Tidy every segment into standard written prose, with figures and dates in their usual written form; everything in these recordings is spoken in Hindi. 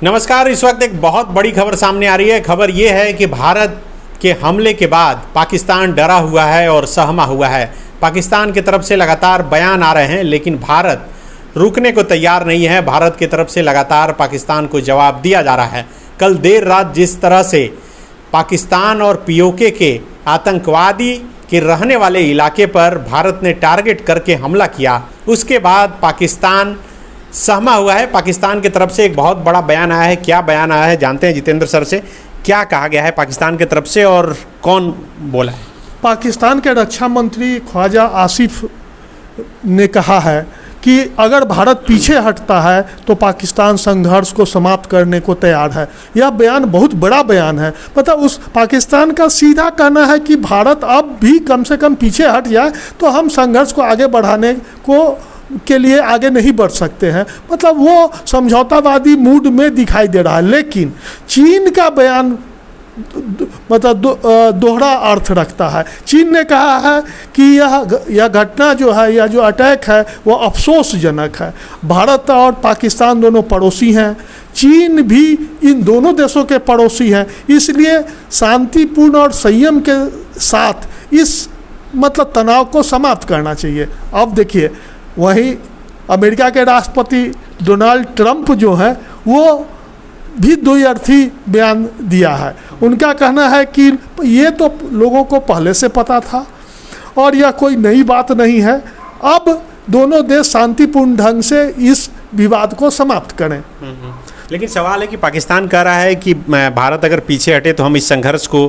नमस्कार। इस वक्त एक बहुत बड़ी खबर सामने आ रही है। खबर ये है कि भारत के हमले के बाद पाकिस्तान डरा हुआ है और सहमा हुआ है। पाकिस्तान की तरफ से लगातार बयान आ रहे हैं, लेकिन भारत रुकने को तैयार नहीं है। भारत की तरफ से लगातार पाकिस्तान को जवाब दिया जा रहा है। कल देर रात जिस तरह से पाकिस्तान और पीओके के आतंकवादी के रहने वाले इलाके पर भारत ने टारगेट करके हमला किया, उसके बाद पाकिस्तान सहमा हुआ है। पाकिस्तान की तरफ से एक बहुत बड़ा बयान आया है। क्या बयान आया है जानते हैं जितेंद्र सर से। क्या कहा गया है पाकिस्तान की तरफ से और कौन बोला है? पाकिस्तान के रक्षा मंत्री ख्वाजा आसिफ ने कहा है कि अगर भारत पीछे हटता है तो पाकिस्तान संघर्ष को समाप्त करने को तैयार है। यह बयान बहुत बड़ा बयान है। मतलब उस पाकिस्तान का सीधा कहना है कि भारत अब भी कम से कम पीछे हट जाए तो हम संघर्ष को आगे बढ़ाने के लिए आगे नहीं बढ़ सकते हैं। मतलब वो समझौतावादी मूड में दिखाई दे रहा है। लेकिन चीन का बयान मतलब दोहरा अर्थ रखता है। चीन ने कहा है कि यह घटना जो है, यह जो अटैक है वो अफसोसजनक है। भारत और पाकिस्तान दोनों पड़ोसी हैं। चीन भी इन दोनों देशों के पड़ोसी हैं। इसलिए शांतिपूर्ण और संयम के साथ इस मतलब तनाव को समाप्त करना चाहिए। अब देखिए, वहीं अमेरिका के राष्ट्रपति डोनाल्ड ट्रंप जो है वो भी द्विअर्थी बयान दिया है। उनका कहना है कि ये तो लोगों को पहले से पता था और यह कोई नई बात नहीं है। अब दोनों देश शांतिपूर्ण ढंग से इस विवाद को समाप्त करें। लेकिन सवाल है कि पाकिस्तान कह रहा है कि भारत अगर पीछे हटे तो हम इस संघर्ष को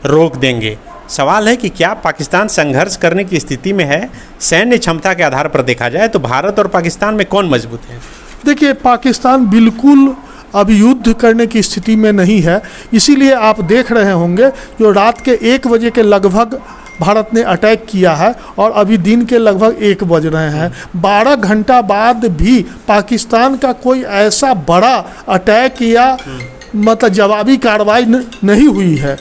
रोक देंगे। सवाल है कि क्या पाकिस्तान संघर्ष करने की स्थिति में है? सैन्य क्षमता के आधार पर देखा जाए तो भारत और पाकिस्तान में कौन मजबूत है? देखिए, पाकिस्तान बिल्कुल अब युद्ध करने की स्थिति में नहीं है। इसीलिए आप देख रहे होंगे जो रात के 1 बजे के लगभग भारत ने अटैक किया है और अभी दिन के लगभग 1 बज रहे हैं। 12 घंटा बाद भी पाकिस्तान का कोई ऐसा बड़ा अटैक या मतलब जवाबी कार्रवाई नहीं हुई है।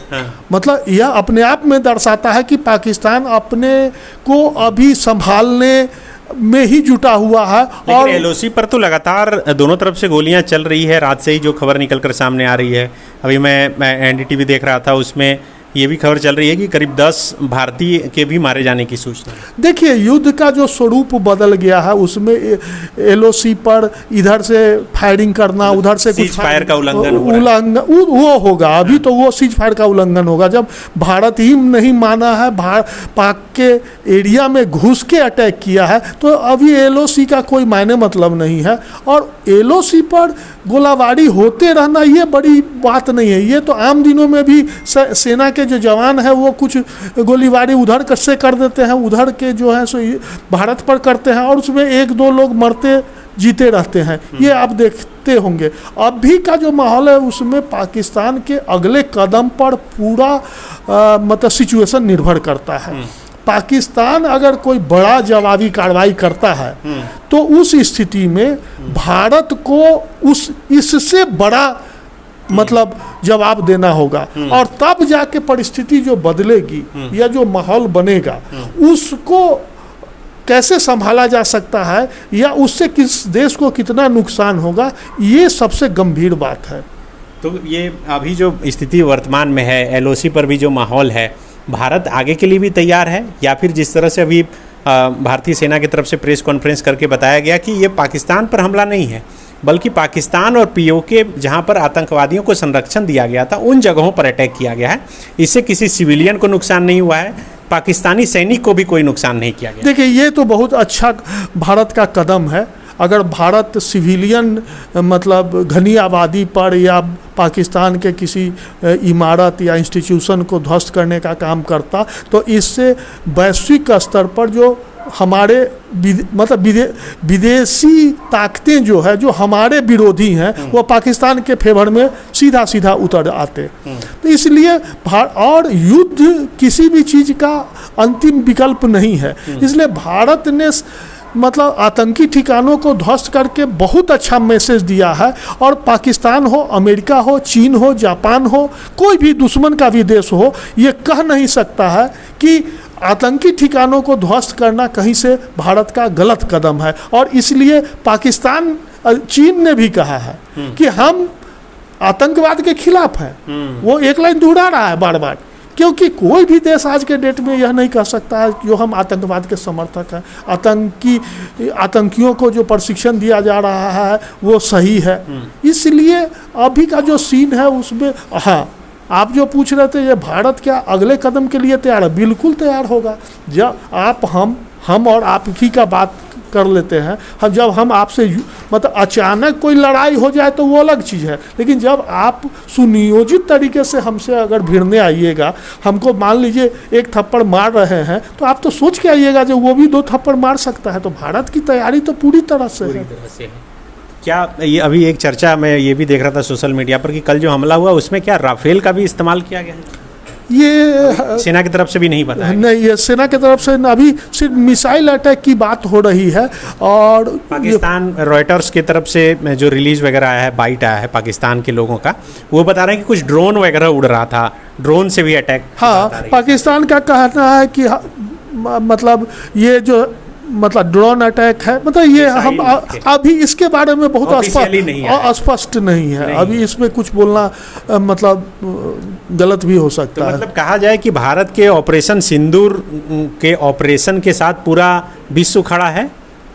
मतलब यह अपने आप में दर्शाता है कि पाकिस्तान अपने को अभी संभालने में ही जुटा हुआ है। और एलओसी पर तो लगातार दोनों तरफ से गोलियां चल रही है। रात से ही जो खबर निकलकर सामने आ रही है, अभी मैं एनडीटीवी देख रहा था, उसमें ये भी खबर चल रही है कि करीब 10 भारतीय के भी मारे जाने की सूचना है। देखिए, युद्ध का जो स्वरूप बदल गया है उसमें एलओसी पर इधर से फायरिंग करना, उधर से कुछ फायर का उल्लंघन वो होगा। अभी तो वो सीज फायर का उल्लंघन होगा जब भारत ही नहीं माना है, पाक के एरिया में घुस के अटैक किया है, तो अभी एलओसी का कोई मायने मतलब नहीं है। और एलओसी पर गोलाबारी होते रहना ये बड़ी बात नहीं है। ये तो आम दिनों में भी सेना के जो जवान हैं वो कुछ गोलीबारी उधर से कर देते हैं, उधर के जो है सो भारत पर करते हैं और उसमें 1-2 लोग मरते जीते रहते हैं। ये आप देखते होंगे। अभी का जो माहौल है उसमें पाकिस्तान के अगले कदम पर पूरा मतलब सिचुएशन निर्भर करता है। पाकिस्तान अगर कोई बड़ा जवाबी कार्रवाई करता है तो उस स्थिति में भारत को इससे बड़ा मतलब जवाब देना होगा और तब जाके परिस्थिति जो बदलेगी या जो माहौल बनेगा उसको कैसे संभाला जा सकता है या उससे किस देश को कितना नुकसान होगा, ये सबसे गंभीर बात है। तो ये अभी जो स्थिति वर्तमान में है, एलओसी पर भी जो माहौल है, भारत आगे के लिए भी तैयार है या फिर जिस तरह से अभी भारतीय सेना की तरफ से प्रेस कॉन्फ्रेंस करके बताया गया कि ये पाकिस्तान पर हमला नहीं है बल्कि पाकिस्तान और पीओके जहां पर आतंकवादियों को संरक्षण दिया गया था उन जगहों पर अटैक किया गया है। इससे किसी सिविलियन को नुकसान नहीं हुआ है, पाकिस्तानी सैनिक को भी कोई नुकसान नहीं किया गया। देखिए, ये तो बहुत अच्छा भारत का कदम है। अगर भारत सिविलियन मतलब घनी आबादी पर या पाकिस्तान के किसी इमारत या इंस्टीट्यूशन को ध्वस्त करने का काम करता तो इससे वैश्विक स्तर पर जो हमारे मतलब विदेशी ताकतें जो है, जो हमारे विरोधी हैं, वो पाकिस्तान के फेवर में सीधा उतर आते। तो इसलिए और युद्ध किसी भी चीज़ का अंतिम विकल्प नहीं है। इसलिए भारत ने मतलब आतंकी ठिकानों को ध्वस्त करके बहुत अच्छा मैसेज दिया है। और पाकिस्तान हो, अमेरिका हो, चीन हो, जापान हो, कोई भी दुश्मन का भी देश हो, ये कह नहीं सकता है कि आतंकी ठिकानों को ध्वस्त करना कहीं से भारत का गलत कदम है। और इसलिए पाकिस्तान, चीन ने भी कहा है कि हम आतंकवाद के खिलाफ है। वो एक लाइन दोहरा रहा है बार बार, क्योंकि कोई भी देश आज के डेट में यह नहीं कह सकता है जो हम आतंकवाद के समर्थक हैं। आतंकियों को जो प्रशिक्षण दिया जा रहा है वो सही है। इसलिए अभी का जो सीन है उसमें, हाँ, आप जो पूछ रहे थे ये भारत क्या अगले कदम के लिए तैयार है? बिल्कुल तैयार होगा। जब आप हम और आप ही का बात कर लेते हैं, जब हम आपसे मतलब अचानक कोई लड़ाई हो जाए तो वो अलग चीज़ है, लेकिन जब आप सुनियोजित तरीके से हमसे अगर भिड़ने आइएगा, हमको मान लीजिए एक थप्पड़ मार रहे हैं तो आप तो सोच के आइएगा जो वो भी 2 थप्पड़ मार सकता है। तो भारत की तैयारी तो पूरी तरह से है। क्या ये अभी एक चर्चा मैं ये भी देख रहा था सोशल मीडिया पर कि कल जो हमला हुआ उसमें क्या राफेल का भी इस्तेमाल किया गया है? ये सेना की तरफ से भी नहीं पता है। नहीं, ये सेना की तरफ से अभी सिर्फ मिसाइल अटैक की बात हो रही है। और पाकिस्तान रॉयटर्स की तरफ से जो रिलीज वगैरह आया है, बाइट आया है पाकिस्तान के लोगों का, वो बता रहे हैं कि कुछ ड्रोन वगैरह उड़ रहा था, ड्रोन से भी अटैक। हाँ, पाकिस्तान का कहना है कि मतलब ये जो मतलब ड्रोन अटैक है, मतलब ये हम अभी इसके बारे में बहुत अस्पष्ट नहीं है। अभी इसमें कुछ बोलना मतलब गलत भी हो सकता है। मतलब कहा जाए कि भारत के ऑपरेशन सिंदूर के ऑपरेशन के साथ पूरा विश्व खड़ा है,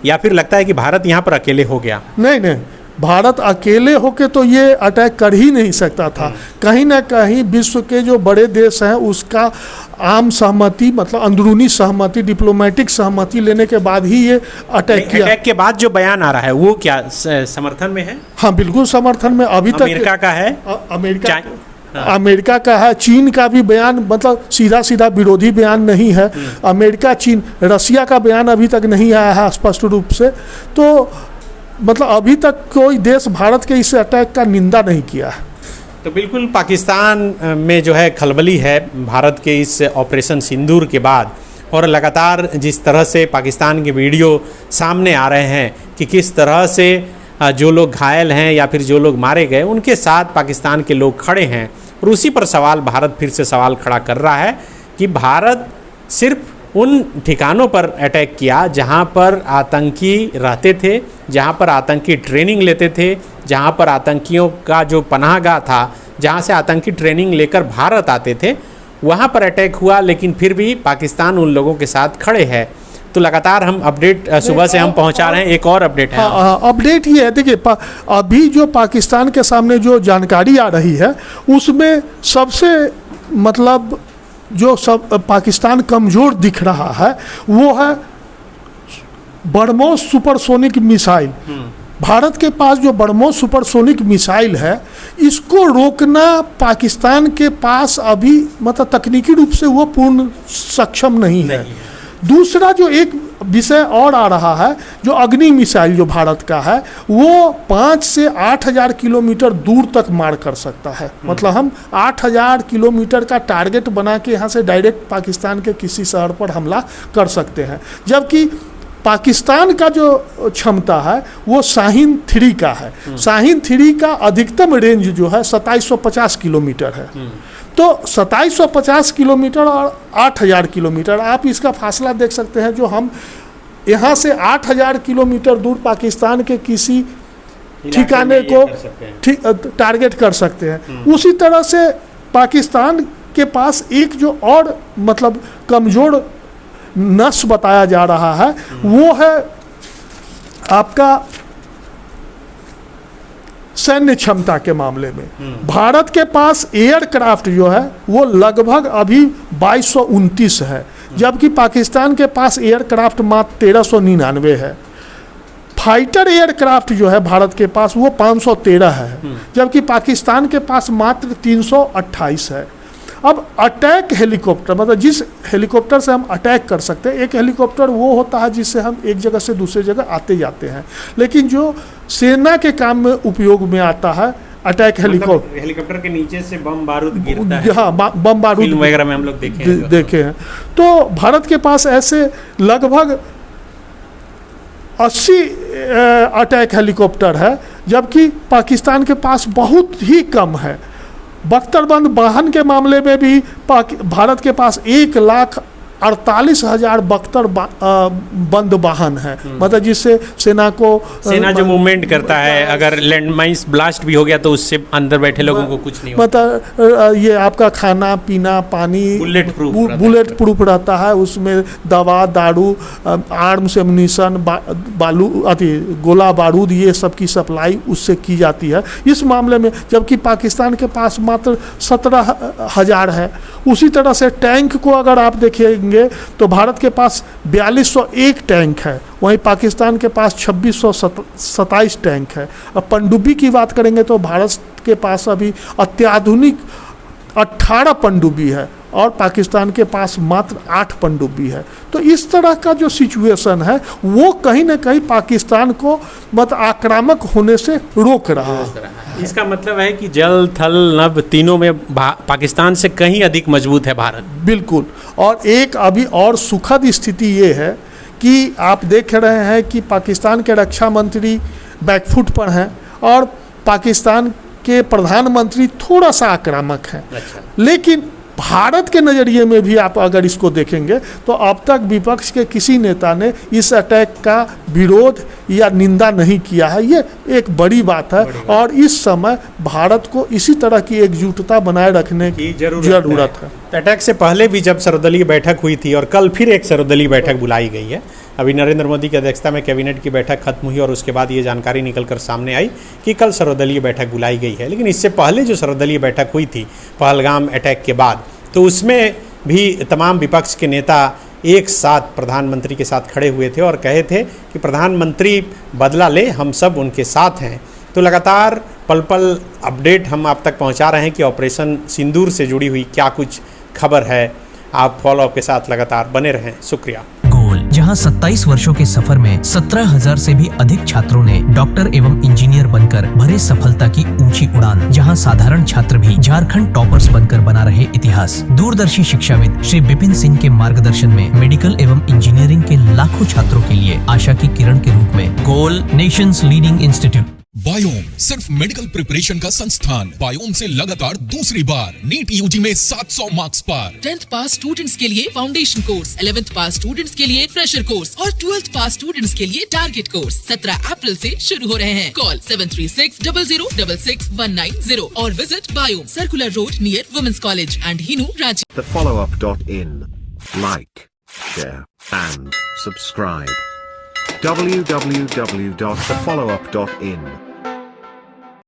या फिर लगता है कि भारत यहाँ पर अकेले हो गया? नहीं, भारत अकेले होके तो ये अटैक कर ही नहीं सकता था। कहीं ना कहीं विश्व के जो बड़े देश हैं उसका आम सहमति, मतलब अंदरूनी सहमति, डिप्लोमेटिक सहमति लेने के बाद ही ये अटैक किया। अटैक के बाद जो बयान आ रहा है वो क्या समर्थन में है? हाँ, बिल्कुल समर्थन में। अभी तक अमेरिका का है, अमेरिका का है, चीन का भी बयान, मतलब सीधा विरोधी बयान नहीं है। अमेरिका, चीन, रसिया का बयान अभी तक नहीं आया है स्पष्ट रूप से। तो मतलब अभी तक कोई देश भारत के इस अटैक का निंदा नहीं किया है। तो बिल्कुल पाकिस्तान में जो है खलबली है भारत के इस ऑपरेशन सिंदूर के बाद, और लगातार जिस तरह से पाकिस्तान के वीडियो सामने आ रहे हैं कि किस तरह से जो लोग घायल हैं या फिर जो लोग मारे गए उनके साथ पाकिस्तान के लोग खड़े हैं। और उसी पर सवाल भारत फिर से सवाल खड़ा कर रहा है कि भारत सिर्फ उन ठिकानों पर अटैक किया जहां पर आतंकी रहते थे, जहां पर आतंकी ट्रेनिंग लेते थे, जहां पर आतंकियों का जो पनाहगाह था, जहां से आतंकी ट्रेनिंग लेकर भारत आते थे, वहां पर अटैक हुआ। लेकिन फिर भी पाकिस्तान उन लोगों के साथ खड़े है। तो लगातार हम अपडेट सुबह से हम पहुंचा रहे हैं। एक और अपडेट है। अपडेट ये है, देखिए अभी जो पाकिस्तान के सामने जो जानकारी आ रही है उसमें सबसे मतलब जो सब पाकिस्तान कमज़ोर दिख रहा है वो है ब्रह्मोस सुपरसोनिक मिसाइल। भारत के पास जो ब्रह्मोस सुपरसोनिक मिसाइल है, इसको रोकना पाकिस्तान के पास अभी मतलब तकनीकी रूप से वो पूर्ण सक्षम नहीं है। दूसरा जो एक विषय और आ रहा है, जो अग्नि मिसाइल जो भारत का है वो 5 से 8,000 किलोमीटर दूर तक मार कर सकता है। मतलब हम 8,000 किलोमीटर का टारगेट बना के यहाँ से डायरेक्ट पाकिस्तान के किसी शहर पर हमला कर सकते हैं। जबकि पाकिस्तान का जो क्षमता है वो शाहीन 3 का है। शाहीन 3 का अधिकतम रेंज जो है 2750 किलोमीटर है। तो 2750 किलोमीटर और 8,000 किलोमीटर, आप इसका फासला देख सकते हैं। जो हम यहाँ से 8,000 किलोमीटर दूर पाकिस्तान के किसी ठिकाने को टारगेट कर सकते हैं। उसी तरह से पाकिस्तान के पास एक जो और मतलब कमज़ोर नस बताया जा रहा है वो है आपका सैन्य क्षमता के मामले में। भारत के पास एयरक्राफ्ट जो है वो लगभग अभी 2229 है, जबकि पाकिस्तान के पास एयरक्राफ्ट मात्र 1399 है। फाइटर एयरक्राफ्ट जो है भारत के पास वो 513 है, जबकि पाकिस्तान के पास मात्र 328 है। अब अटैक हेलीकॉप्टर, मतलब जिस हेलीकॉप्टर से हम अटैक कर सकते हैं, एक हेलीकॉप्टर वो होता है जिससे हम एक जगह से दूसरी जगह आते जाते हैं, लेकिन जो सेना के काम में उपयोग में आता है अटैक हेलीकॉप्टर, हेलीकॉप्टर के नीचे से बम बारूद गिरता है। हाँ, बम बारूद वगैरह में हम लोग देखे हैं। तो भारत के पास ऐसे लगभग 80 अटैक हेलीकॉप्टर है, जबकि पाकिस्तान के पास बहुत ही कम है। बख्तरबंद वाहन के मामले में भी भारत के पास 1 लाख 48,000 बख्तर बंद वाहन है, मतलब जिससे सेना जो मूवमेंट करता है, अगर लैंडमाइंस ब्लास्ट भी हो गया तो उससे अंदर बैठे लोगों को कुछ नहीं होता। मतलब ये आपका खाना पीना पानी बुलेट प्रूफ रहता है, उसमें दवा दारू आर्म्स एम्यूनिशन बालू गोला बारूद ये सब की सप्लाई उससे की जाती है इस मामले में, जबकि पाकिस्तान के पास मात्र 17,000 है। उसी तरह से टैंक को अगर आप देखेंगे तो भारत के पास 4201 टैंक है, वहीं पाकिस्तान के पास 2627 टैंक है। अब पनडुब्बी की बात करेंगे तो भारत के पास अभी अत्याधुनिक 18 पनडुब्बी है और पाकिस्तान के पास मात्र 8 पनडुब्बी है। तो इस तरह का जो सिचुएशन है वो कहीं ना कहीं पाकिस्तान को आक्रामक होने से रोक रहा है। इसका मतलब है कि जल थल नभ तीनों में पाकिस्तान से कहीं अधिक मजबूत है भारत। बिल्कुल। और एक अभी और सुखद स्थिति ये है कि आप देख रहे हैं कि पाकिस्तान के रक्षा मंत्री बैकफुट पर हैं और पाकिस्तान के प्रधानमंत्री थोड़ा सा आक्रामक हैं। अच्छा। लेकिन भारत के नज़रिए में भी आप अगर इसको देखेंगे तो अब तक विपक्ष के किसी नेता ने इस अटैक का विरोध या निंदा नहीं किया है। ये एक बड़ी बात है और इस समय भारत को इसी तरह की एकजुटता बनाए रखने की जरूरत है। अटैक से पहले भी जब सर्वदलीय बैठक हुई थी और कल फिर एक सर्वदलीय बैठक बुलाई गई है। अभी नरेंद्र मोदी की अध्यक्षता में कैबिनेट की बैठक खत्म हुई और उसके बाद ये जानकारी निकलकर सामने आई कि कल सर्वदलीय बैठक बुलाई गई है। लेकिन इससे पहले जो सर्वदलीय बैठक हुई थी पहलगाम अटैक के बाद, तो उसमें भी तमाम विपक्ष के नेता एक साथ प्रधानमंत्री के साथ खड़े हुए थे और कहे थे कि प्रधानमंत्री बदला ले, हम सब उनके साथ हैं। तो लगातार पल पल अपडेट हम आप तक पहुंचा रहे हैं कि ऑपरेशन सिंदूर से जुड़ी हुई क्या कुछ खबर है। आप फॉलोअप के साथ लगातार बने रहें। शुक्रिया। जहां 27 वर्षों के सफर में 17,000 से भी अधिक छात्रों ने डॉक्टर एवं इंजीनियर बनकर भरे सफलता की ऊंची उड़ान, जहां साधारण छात्र भी झारखंड टॉपर्स बनकर बना रहे इतिहास। दूरदर्शी शिक्षाविद श्री विपिन सिंह के मार्गदर्शन में मेडिकल एवं इंजीनियरिंग के लाखों छात्रों के लिए आशा की किरण के रूप में गोल नेशंस लीडिंग इंस्टीट्यूट। बायोम सिर्फ मेडिकल प्रिपरेशन का संस्थान। बायोम से लगातार दूसरी बार नीट यूजी में 700 मार्क्स पार। 10th पास स्टूडेंट्स के लिए फाउंडेशन कोर्स, 11th पास स्टूडेंट्स के लिए फ्रेशर कोर्स और 12th पास स्टूडेंट्स के लिए टारगेट कोर्स 17 अप्रैल से शुरू हो रहे हैं। कॉल 7360066190 और visit biome, circular road near women's college and Hinoo, Ranchi. thefollowup.in. Like, share and subscribe. www.thefollowup.in